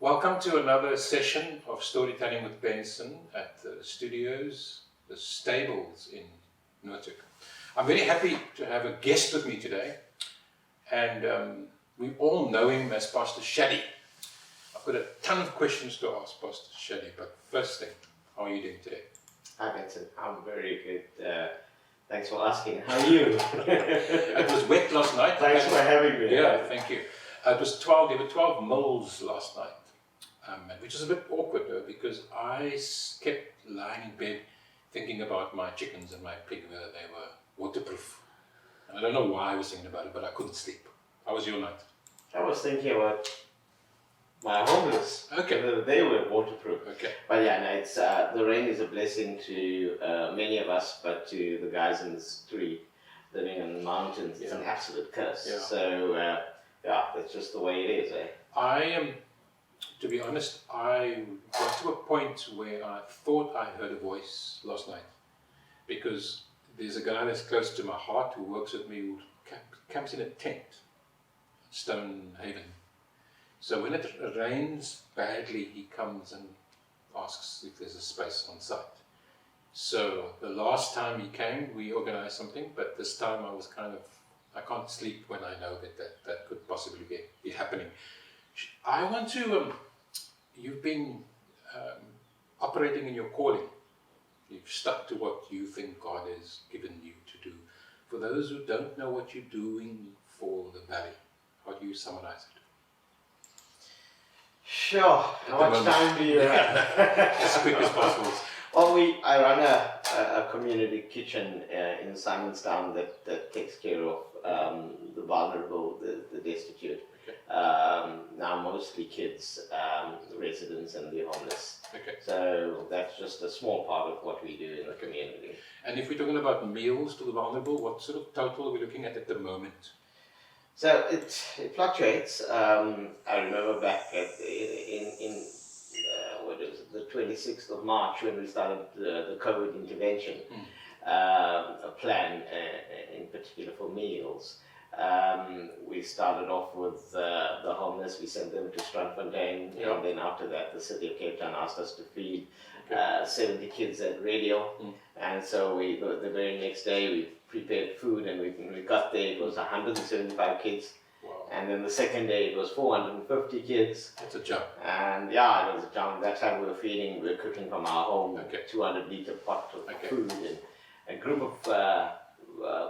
Welcome to another session of Storytelling with Benson at the studios, the stables in Noordhoek. I'm very happy to have a guest with me today, and we all know him as Pastor Shaddie. I've got a ton of questions to ask Pastor Shaddie, but first thing, how are you doing today? Hi Benson, I'm very good. Thanks for asking. How are you? It was wet last night. Thanks for having me. Yeah, thank you. It was 12, there were 12 moles last night, which is a bit awkward though, because I kept lying in bed thinking about my chickens and my pig, whether they were waterproof. And I don't know why I was thinking about it, but I couldn't sleep. How was your night? I was thinking about my homeless, whether they were waterproof. Okay. But yeah, no, it's, the rain is a blessing to many of us, but to the guys in the street living in the mountains, it's an absolute curse. Yeah. So yeah, that's just the way it is. I am, to be honest, I got to a point where I thought I heard a voice last night, because there's a guy that's close to my heart who works with me, who camps in a tent, Stonehaven. So when it rains badly, he comes and asks if there's a space on site. So the last time he came, we organized something, but this time I was I can't sleep when I know that could possibly be happening. I want to, you've been operating in your calling. You've stuck to what you think God has given you to do. For those who don't know what you're doing for the Valley, how do you summarize it? Sure. How much time do you have? As quick as possible. Well, I run a community kitchen in Simonstown that takes care of the vulnerable, the destitute. Okay. Now mostly kids, residents and the homeless. Okay. So that's just a small part of what we do in the community. And if we're talking about meals to the vulnerable, what sort of total are we looking at the moment? So it fluctuates. I remember back in what is it, the 26th of March, when we started the COVID intervention plan, in particular for meals. We started off with the homeless. We sent them to Strandfontein, and then after that the city of Cape Town asked us to feed 70 kids at radio. And so the very next day we prepared food, and when we got there it was 175 kids. Wow. And then the second day it was 450 kids. That's a jump. And yeah, it was a jump. That time we were cooking from our home, 200-liter pot of food, and a group of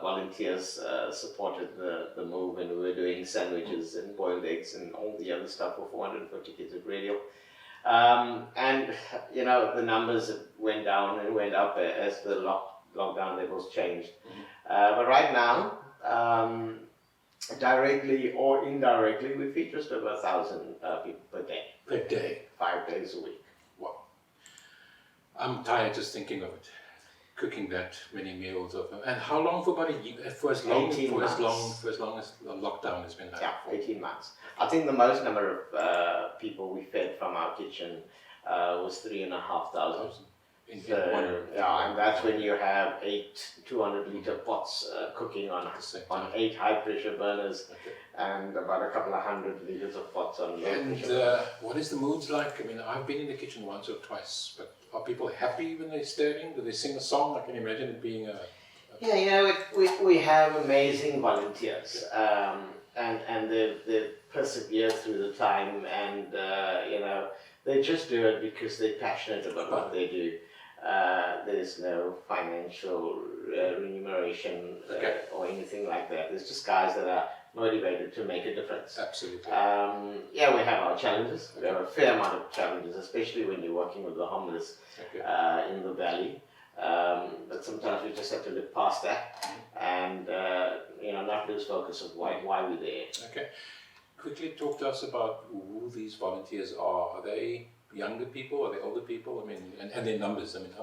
volunteers supported the move, and we were doing sandwiches and boiled eggs and all the other stuff for 450 kids at radio. And you know, the numbers went down and went up as the lockdown levels changed. But right now, directly or indirectly, we feed just over 1,000 people per day. Per day? 5 days a week. Wow. I'm tired just thinking of it. Cooking that many meals of, and how long for about a year? For as long as the lockdown has been. Yeah, 18 months. I think the most number of people we fed from our kitchen was 3,500. And that's when you have 8 200-liter pots cooking on 8 high-pressure burners, and about a couple of 100 liters of pots on low-pressure. And what is the moods like? I mean, I've been in the kitchen once or twice, but are people happy when they're stirring? Do they sing a song? I can imagine it being Yeah, you know, we have amazing volunteers, and they persevere through the time, and you know, they just do it because they're passionate about what they do. There's no financial remuneration or anything like that. There's just guys that are motivated to make a difference. Absolutely. Yeah, we have our challenges. We have a fair amount of challenges, especially when you're working with the homeless in the valley. But sometimes we just have to look past that and you know, not lose focus of why we're there. Okay. Quickly talk to us about who these volunteers are. Are they younger people? Are they older people? I mean, and their numbers. I mean,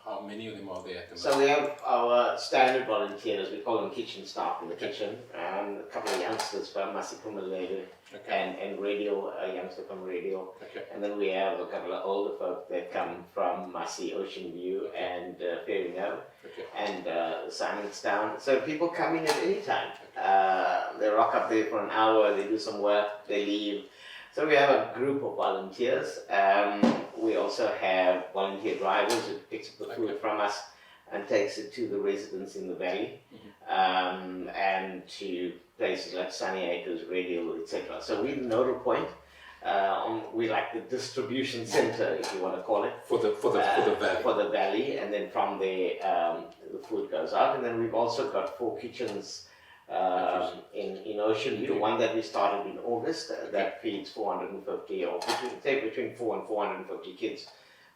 how many of them are there at the moment? So we have our standard volunteers. We call them kitchen staff in the kitchen, and a couple of youngsters from Masiphumelele and radio, a youngster from radio. And then we have a couple of older folk that come from Massey, Ocean View, and Ferryno, and Simonstown. So people come in at any time. They rock up there for an hour. They do some work. They leave. So we have a group of volunteers. We also have volunteer drivers who picks up the food from us and takes it to the residents in the valley, and to places like Sunny Acres, Radio, etc. So we're the nodal point. We like the distribution center, if you want to call it, for the valley. For the valley, and then from there the food goes out. And then we've also got 4 kitchens in Ocean View. The one that we started in August that feeds 450 or between 4 and 450 kids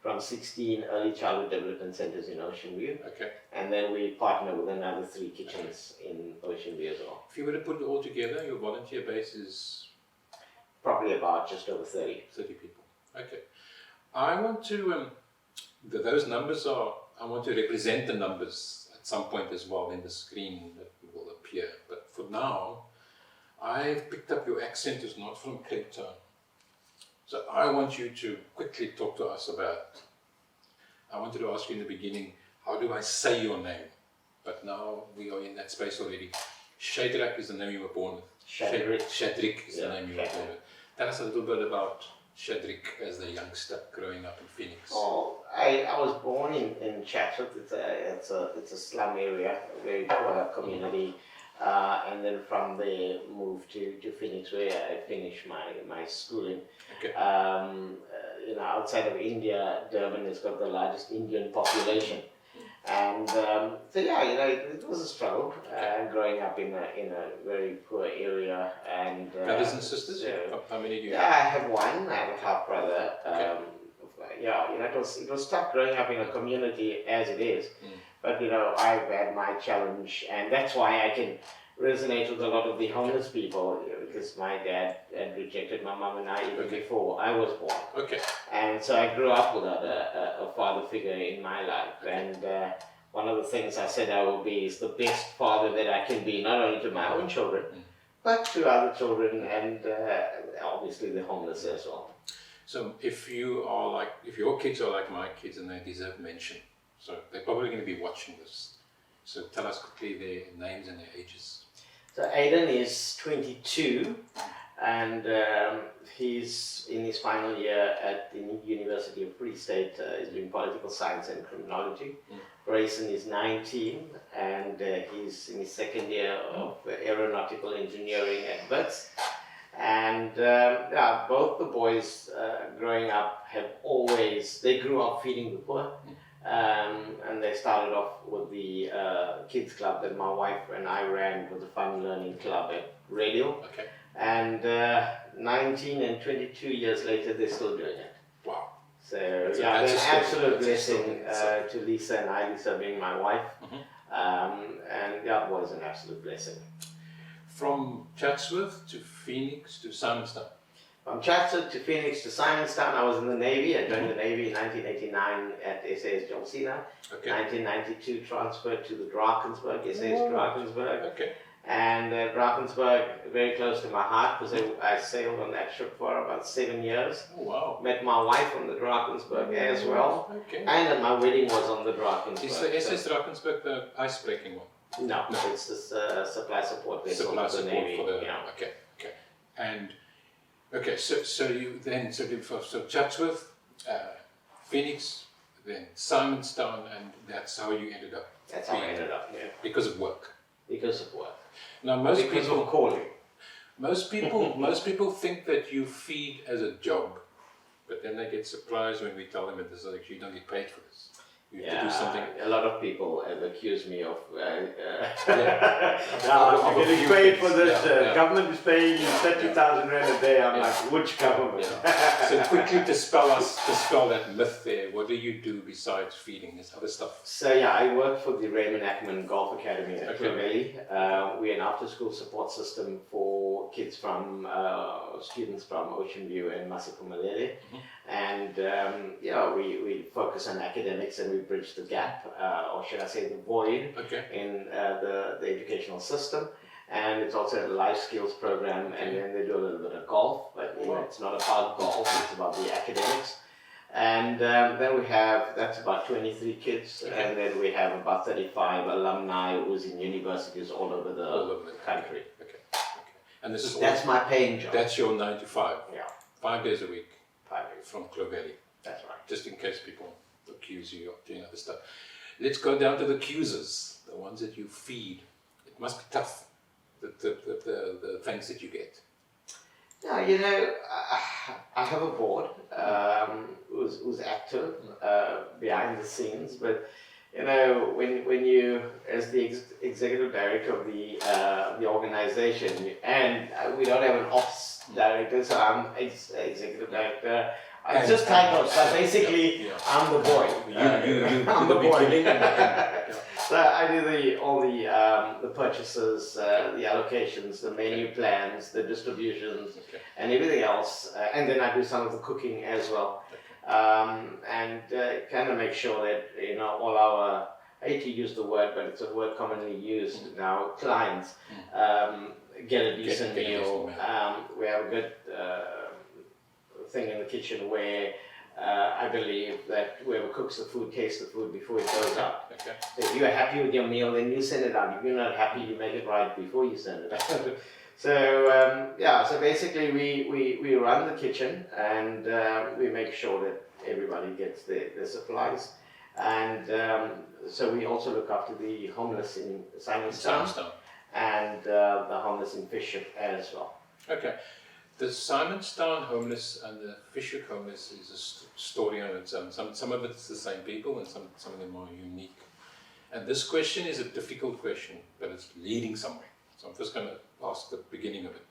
from 16 early childhood development centers in Ocean View. Okay. And then we partner with another 3 kitchens in Ocean View as well. If you were to put it all together, your volunteer base is probably about just over 30. 30 people. Okay. I want to, those numbers are, I want to represent the numbers at some point as well in the screen that will appear. But for now, I've picked up your accent is not from Cape Town. So I want you to quickly talk to us about, I wanted to ask you in the beginning, how do I say your name? But now we are in that space already. Shadrick is the name you were born with. Shadrick is the name you were born with. Tell us a little bit about Shadrick as a youngster growing up in Phoenix. Oh, I was born in Chatsworth. It's a slum area, a very poor community. And then from there moved to Phoenix, where I finished my schooling. Okay. Outside of India, Durban has got the largest Indian population. And it was a struggle growing up in a very poor area. And brothers and sisters? How many do you have? Yeah, I have one. I have a half brother. It was tough growing up in a community as it is. But I've had my challenge, and that's why I can resonate with a lot of the homeless people, because my dad had rejected my mum and I even before I was born. Okay. And so I grew up without a father figure in my life. And one of the things I said I will be is the best father that I can be, not only to my own children, but to other children, and obviously the homeless as well. So if your kids are like my kids, and they deserve mention, so they're probably going to be watching this. So tell us quickly their names and their ages. So Aiden is 22, and he's in his final year at the University of Free State. He's doing political science and criminology. Grayson is 19, and he's in his second year of aeronautical engineering at Wits. And both the boys growing up they grew up feeding the poor. And they started off with the kids club that my wife and I ran with the Fun Learning Club at Radio. Okay. And 19 and 22 years later, they're still doing it. Wow. So it's an absolute blessing to Lisa and I, Lisa being my wife. And that was an absolute blessing. From Chatsworth to Phoenix to Simonstown. From Chatsworth to Phoenix to Simonstown, I was in the Navy. I joined the Navy in 1989 at SAS Jolsina. Okay. 1992 transferred to the Drakensberg, SAS Drakensberg. Okay. And Drakensberg, very close to my heart, because I sailed on that ship for about 7 years. Oh, wow. Met my wife on the Drakensberg as well. Okay. And my wedding was on the Drakensberg. Is the SS Drakensberg the ice-breaking one? No, it's this supply support vessel Supply for the support Navy. for the okay. And so you then so Chatsworth, Phoenix, then Simonstown, and that's how you ended up. That's how I ended up here. Because of work. Because of work. Now Because of calling. Most people think that you feed as a job, but then they get surprised when we tell them that this is actually you don't get paid for this. You have to do something. A lot of people have accused me of you're getting paid for this. Government is paying you 30,000 rand a day. I'm like, which government? So quickly dispel that myth there. What do you do besides feeding? There's other stuff. So I work for the Raymond Ackman Golf Academy at Naval. We're an after-school support system for kids students from Ocean View and Masipumalele. And we focus on academics, and we bridge the gap, or should I say the void, in the educational system. And it's also a life skills program, and then they do a little bit of golf, but it's not about golf, it's about the academics. And then we have, that's about 23 kids, and then we have about 35 alumni who's in universities all over the country. And this is that's my paying job. That's your 9 to 5. Yeah. 5 days a week 5 days. from Clovelly. That's right. Just in case people accuse you of doing other stuff. Let's go down to the accusers, the ones that you feed. It must be tough, the things that you get. Yeah, you know, I have a board who's active behind the scenes, but you know, when you, as the executive director of the organization, and we don't have an ops director, so I'm executive director. I'm just titles, but basically I'm the boy. I'm the boy. So I do all the purchases, the allocations, the menu plans, the distributions, and everything else, and then I do some of the cooking as well, and kind of make sure that you know all our, I hate to use the word, but it's a word commonly used now, clients get a decent meal. We have a good thing in the kitchen where I believe that whoever cooks the food tastes the food before it goes out. So if you are happy with your meal, then you send it out. If you're not happy, you make it right before you send it out. So yeah, so basically we run the kitchen and we make sure that everybody gets their supplies. And so we also look after the homeless in Simonstown and the homeless in Fishhook as well. Okay. The Simonstown homeless and the Fishhook homeless is a story on its own. Some of it's the same people and some of them are unique. And this question is a difficult question, but it's leading somewhere. So I'm just going to ask the beginning of it.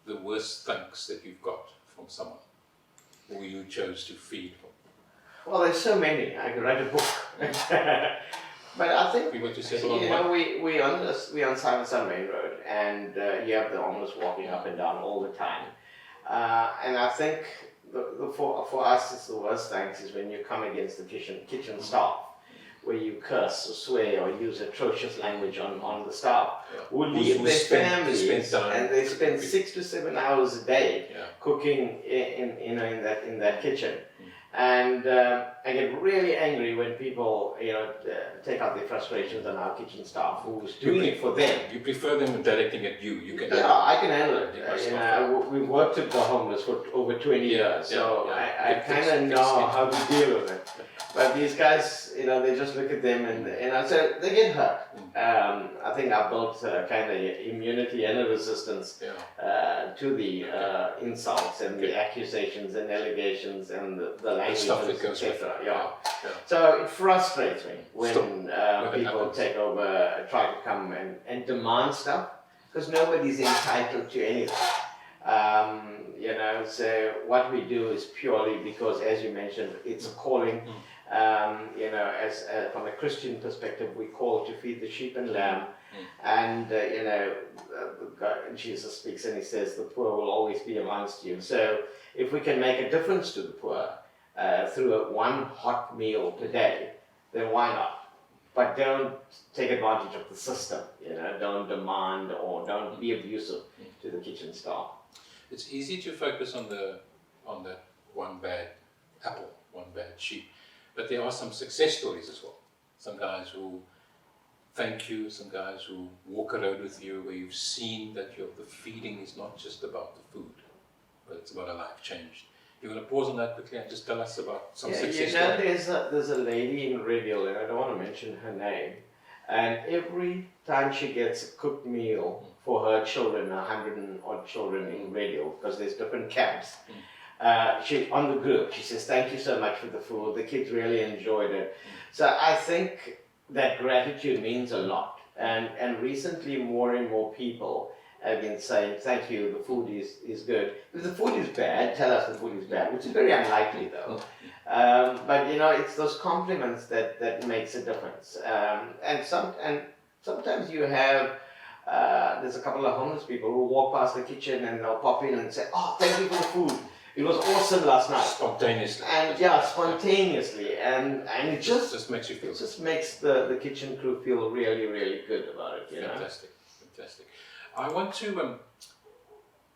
The worst thanks that you've got from someone who you chose to feed from. Well, there's so many. I could write a book. But I think, we want to settle on know, we on Simonstown Main Road, and you have the homeless walking up and down all the time. And I think for us, it's the worst thanks is when you come against the kitchen staff, where you curse or swear or use atrocious language on the staff who leave their families and they spend 6 to 7 hours a day cooking in that kitchen. And I get really angry when people, take out their frustrations on our kitchen staff who's doing it for them. You prefer them directing at you. You can. I can handle it. We've worked with the homeless for over 20 years, so I kind of know how to deal with it. But these guys, they just look at them and so they get hurt. I think I built kind of immunity and a resistance to the insults and the accusations and allegations and the language stuff that goes with it. So it frustrates me when people take over, try to come and demand stuff, because nobody's entitled to anything. So what we do is purely because, as you mentioned, it's a calling. As from a Christian perspective, we call to feed the sheep and lamb. And Jesus speaks and he says, the poor will always be amongst you. So if we can make a difference to the poor through one hot meal per day, then why not? But don't take advantage of the system. Don't demand or don't be abusive to the kitchen staff. It's easy to focus on that one bad apple, one bad sheep. But there are some success stories as well. Some guys who thank you, some guys who walk around with you where you've seen that the feeding is not just about the food, but it's about a life changed. You want to pause on that quickly and just tell us about some success stories? There's a lady in Redhill, and I don't want to mention her name, and every time she gets a cooked meal for her children, 100 and odd children in Redhill, because there's different camps, she on the group, she says, thank you so much for the food, the kids really enjoyed it. So I think that gratitude means a lot, and recently more and more people have been saying, thank you, the food is good. If the food is bad, tell us the food is bad, which is very unlikely though. But it's those compliments that makes a difference. And sometimes you have, there's a couple of homeless people who walk past the kitchen and they'll pop in and say, oh, thank you for the food. It was awesome last night. Spontaneously. And spontaneously. And it just makes you feel. It just makes the kitchen crew feel really, really good about it. Fantastic. I want to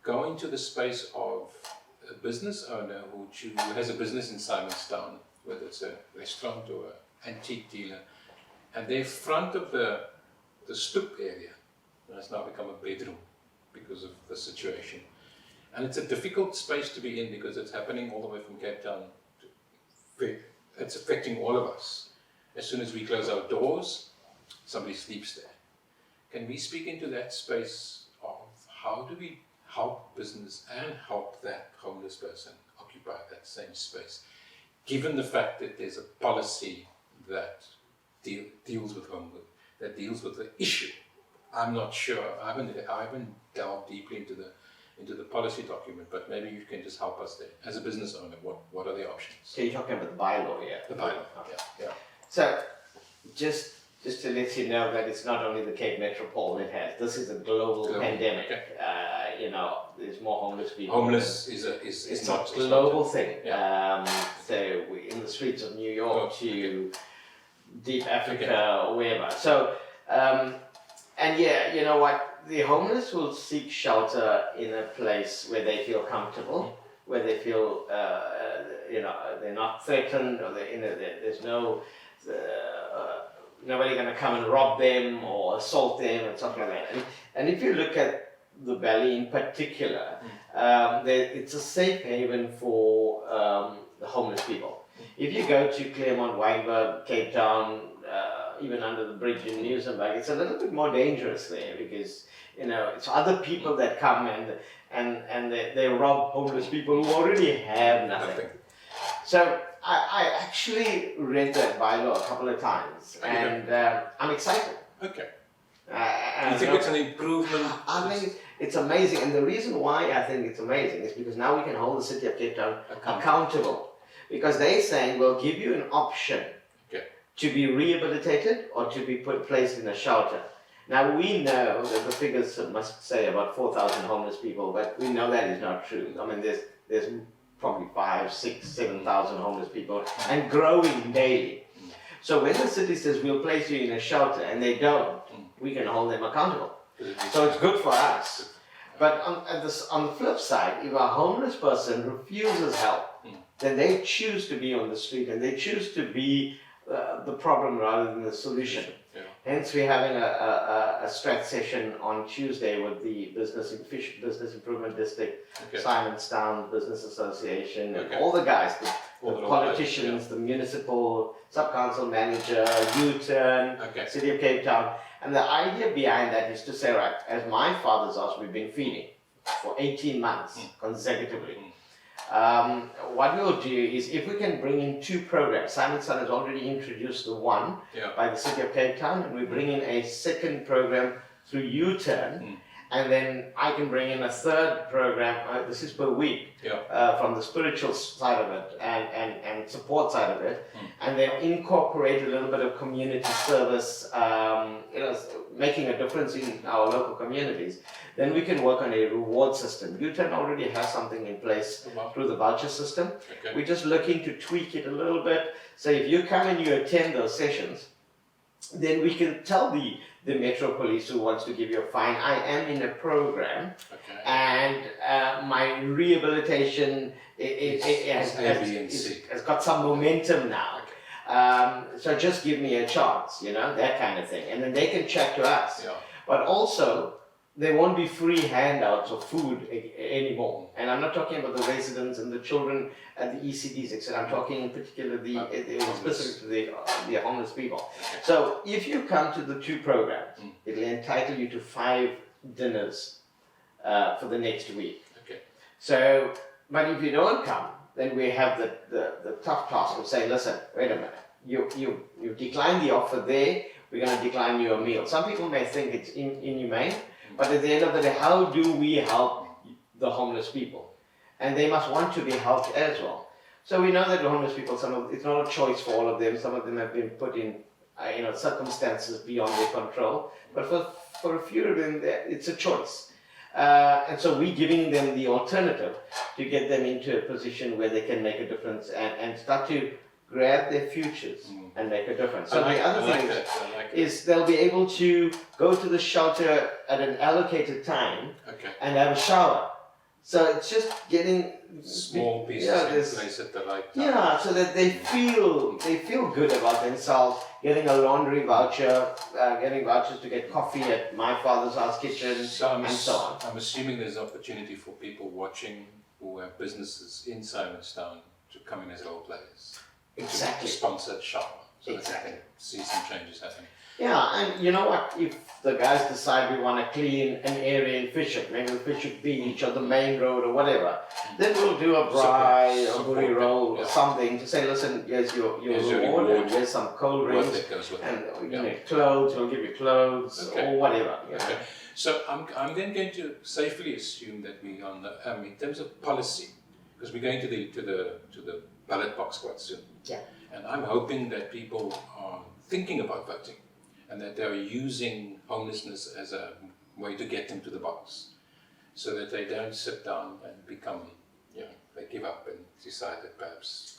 go into the space of a business owner who has a business in Simonstown, whether it's a restaurant or an antique dealer, and they're front of the stoep area. And it's now become a bedroom because of the situation. And it's a difficult space to be in because it's happening all the way from Cape Town. It's affecting all of us. As soon as we close our doors, somebody sleeps there. Can we speak into that space of how do we help business and help that homeless person occupy that same space, given the fact that there's a policy that deals with homeless, that deals with the issue? I'm not sure. I haven't delved deeply into the policy document, but maybe you can just help us there. As a business owner, what are the options? So you're talking about the bylaw here? The bylaw, yeah. So, just to let you know that it's not only the Cape Metropole it has. This is a global pandemic. Okay. You know, there's more homeless people. Homeless is it's not a global thing. Yeah. So we're in the streets of New York to deep Africa or wherever. So, and yeah, you know what? The homeless will seek shelter in a place where they feel comfortable, where they feel, you know, they're not threatened, or there's no nobody going to come and rob them or assault them and something like that. And if you look at the Valley in particular, it's a safe haven for the homeless people. If you go to Claremont, Wynberg, Cape Town, even under the bridge in Newsomberg, it's a little bit more dangerous there because, you know, it's other people that come and they rob homeless people who already have nothing. So I actually read that bylaw a couple of times, and I'm excited. Okay. You think it's an improvement? I think it's amazing, and the reason why I think it's amazing is because now we can hold the City of Cape Town accountable. Because they're saying we'll give you an option to be rehabilitated or to be placed in a shelter. Now we know that the figures must say about 4,000 homeless people, but we know that is not true. I mean, there's probably 5,000, 6,000, 7,000 homeless people and growing daily. So when the city says we'll place you in a shelter and they don't, we can hold them accountable. So it's good for us. But on the flip side, if a homeless person refuses help, then they choose to be on the street and they choose to be the problem rather than the solution. Yeah. Hence, we're having a strat session on Tuesday with the Business Improvement District, Simonstown Business Association, and all the guys, the politicians, the municipal sub-council manager, U-Turn, City of Cape Town. And the idea behind that is to say, right, as my father's house we've been feeding for 18 months consecutively. What we'll do is, if we can bring in 2 programs, Simonstown has already introduced the one by the City of Cape Town, and we bring in a second program through U-Turn, and then I can bring in a third program, this is per week, from the spiritual side of it and support side of it, and then incorporate a little bit of community service, you know, making a difference in our local communities. Then we can work on a reward system. U-Turn already has something in place through the voucher system. We're just looking to tweak it a little bit. So if you come and you attend those sessions, then we can tell the Metro Police who wants to give you a fine, I am in a program and my rehabilitation has got some momentum now. So just give me a chance, you know, that kind of thing. And then they can chat to us. But also, there won't be free handouts of food anymore. And I'm not talking about the residents and the children at the ECDs, etc. I'm talking in particular specific to the homeless people. So if you come to the 2 programs, it'll entitle you to 5 dinners for the next week. So, but if you don't come, then we have the tough task of saying, listen, wait a minute, you declined the offer there, we're going to decline you a meal. Some people may think it's inhumane, but at the end of the day, how do we help the homeless people? And they must want to be helped as well. So we know that the homeless people, it's not a choice for all of them. Some of them have been put in circumstances beyond their control. But for a few of them, it's a choice. And so we're giving them the alternative to get them into a position where they can make a difference and start to grab their futures and make a difference. So the other thing is they'll be able to go to the shelter at an allocated time and have a shower. So it's just getting small pieces in place at the right time. Yeah, so that they feel good about themselves. Getting a laundry voucher, getting vouchers to get coffee at my father's house kitchen, and so on. I'm assuming there's opportunity for people watching who have businesses in Simonstown to come in as role players. Exactly. To sponsor shop, so that they can see some changes happening. Yeah, and you know what? If the guys decide we want to clean an area in Fisher, maybe the Fisher Beach or the main road or whatever, then we'll do a braai or buri roll or something to say, listen, here's your reward, and here's some cold drinks, and you know, clothes, we'll give you clothes or whatever. You know? So I'm then going to safely assume that we on the in terms of policy, because we're going to the ballot box quite soon. Yeah. And I'm hoping that people are thinking about voting, and that they're using homelessness as a way to get them to the box, so that they don't sit down and become, they give up and decide that perhaps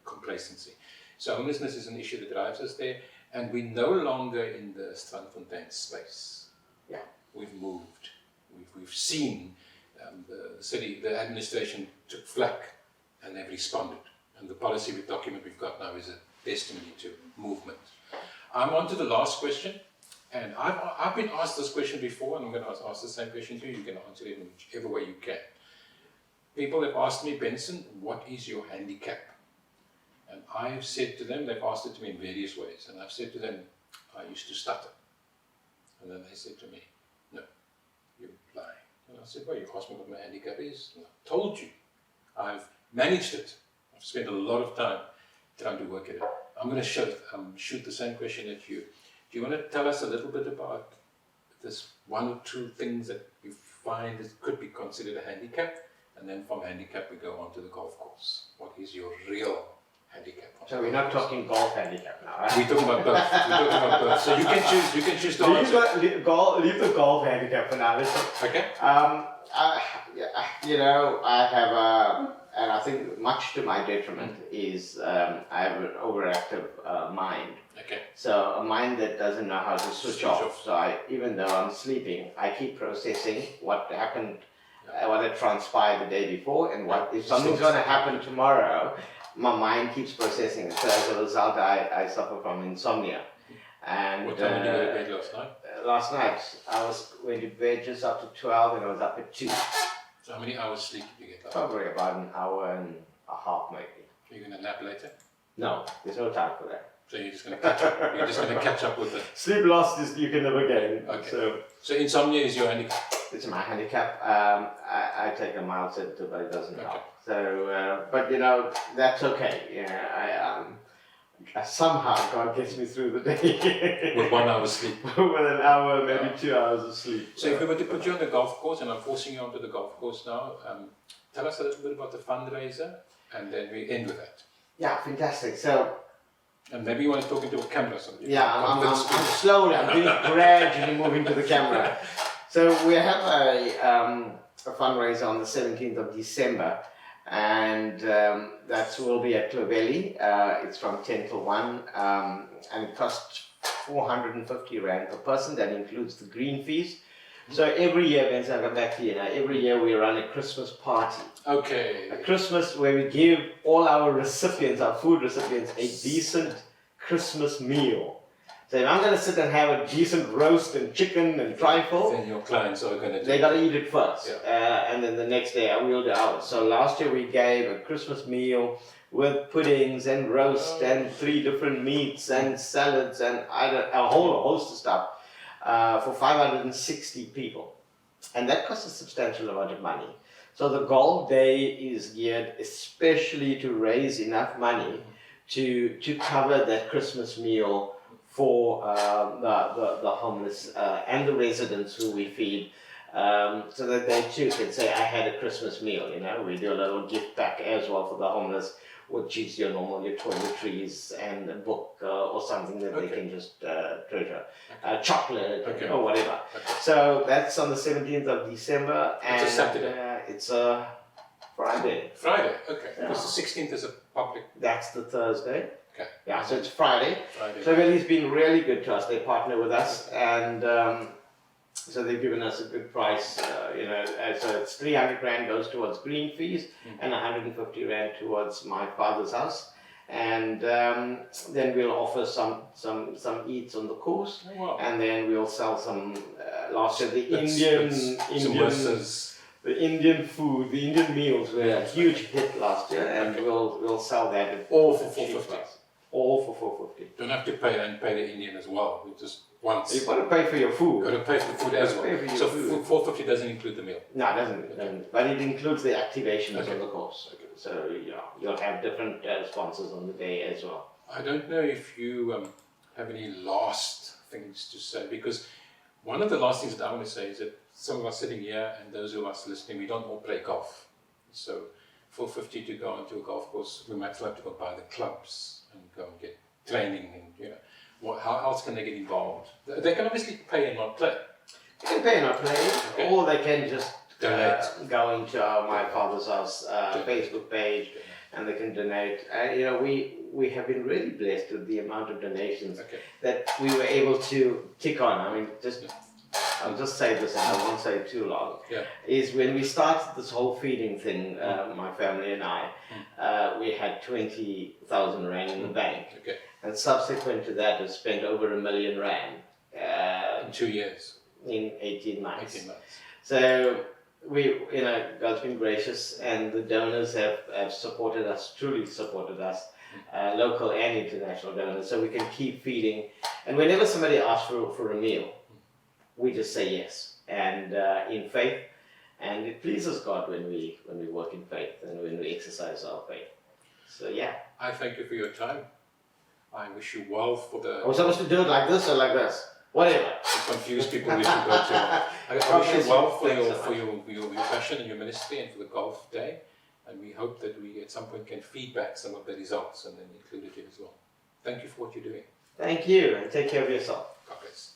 complacency. So homelessness is an issue that drives us there, and we're no longer in the Strandfontein space. Yeah, we've moved. We've seen the city, the administration took flack, and they've responded. And the policy document we've got now is a testimony to movement. I'm on to the last question, and I've been asked this question before, and I'm going to ask the same question to you. You can answer it in whichever way you can. People have asked me, Benson, what is your handicap? And I've said to them, they've asked it to me in various ways, and I've said to them, I used to stutter. And then they said to me, no, you're lying. And I said, well, you asked me what my handicap is, and I told you. I've managed it. I've spent a lot of time trying to work it out. I'm going to shoot the same question at you. Do you want to tell us a little bit about this one or two things that you find that could be considered a handicap? And then from handicap we go on to the golf course. What is your real handicap? So we're not talking golf handicap now, right? We're talking about both. So you can choose to answer. Leave the golf handicap for now. Okay. I have and I think much to my detriment is I have an overactive mind. Okay. So a mind that doesn't know how to switch off. So even though I'm sleeping, I keep processing what happened, what had transpired the day before, and what if something's going to happen tomorrow. My mind keeps processing it. So as a result, I suffer from insomnia. And what time did you go to bed last night? Last night I went to bed just after 12, and I was up at 2. So how many hours sleep did you get last night? Probably about an hour and a half, maybe. Are you going to nap later? No, there's no time for that. So you're just going to catch up. You're just going to catch up with it. Sleep lost is you can never gain. Okay. So insomnia is your handicap. It's my handicap. I take a mild sedative, but it doesn't help. So, but that's okay. Somehow God gets me through the day. With 1 hour sleep. With an hour, maybe 2 hours of sleep. So if we were to put you on the golf course, and I'm forcing you onto the golf course now, tell us a little bit about the fundraiser, and then we end with that. Yeah, fantastic. So. And maybe you want to talk into a camera. So I'm slowly, I'm gradually moving to the camera. So we have a fundraiser on the 17th of December, and that will be at Clovelly. It's from 10 to 1, and it costs 450 Rand per person. That includes the green fees. So every year, Vince, I'll come back to you now. Every year we run a Christmas party. Okay. A Christmas where we give all our recipients, our food recipients, a decent Christmas meal. So if I'm going to sit and have a decent roast and chicken and trifle, then your clients are going to. They got to eat it first, and then the next day we'll do ours. So last year we gave a Christmas meal with puddings and roast and 3 different meats and salads and a whole host of stuff. For 560 people, and that costs a substantial amount of money. So the golf day is geared especially to raise enough money to cover that Christmas meal for the homeless and the residents who we feed, so that they too can say, I had a Christmas meal. We do a little gift pack as well for the homeless, which is your toiletries and a book or something that they can just treasure. Chocolate or whatever. Okay. So that's on the 17th of December. And it's a Saturday. It's a Friday. Friday, okay. Yeah. Because the 16th is a public. That's the Thursday. Okay. Yeah, so it's Friday. So Clovelly's been really good to us. They partner with us, and So they've given us a good price, so it's 300 Rand goes towards green fees and 150 Rand towards my father's house. And then we'll offer some eats on the course, and then we'll sell some, last year the Indian food, the Indian meals were a huge hit last year, and we'll sell that at all for 450. All for 450. Don't have to pay the Indian as well. We just once. You've got to pay for your food. Got to pay for the food as well. So 450 doesn't include the meal. No, it doesn't. But it includes the activations on the course. Okay. So you'll have different sponsors on the day as well. I don't know if you have any last things to say, because one of the last things that I want to say is that some of us sitting here and those of us listening, we don't all play golf. So 450 to go onto a golf course, we might still have to go buy the clubs and go and get training, and how else can they get involved? They can obviously pay and not play. They can pay and not play, or they can just go into my father's house Facebook page, and they can donate. We have been really blessed with the amount of donations that we were able to tick on. I mean, I'll just say this, and I won't say it too long. Is when we started this whole feeding thing, my family and I, we had 20,000 Rand in the bank. And subsequent to that, we spent over R1 million in 2 years. In 18 months. So God's been gracious, and the donors have supported us, truly supported us, local and international donors, so we can keep feeding. And whenever somebody asks for a meal, we just say yes, and in faith, and it pleases God when we work in faith and when we exercise our faith. So I thank you for your time. I wish you well for the. Are we supposed to do it like this or like this? Whatever. To confuse people, we should go to. I wish you well for your passion and your ministry and for the golf day, and we hope that we at some point can feedback some of the results and then include it here as well. Thank you for what you're doing. Thank you, and take care of yourself. God bless.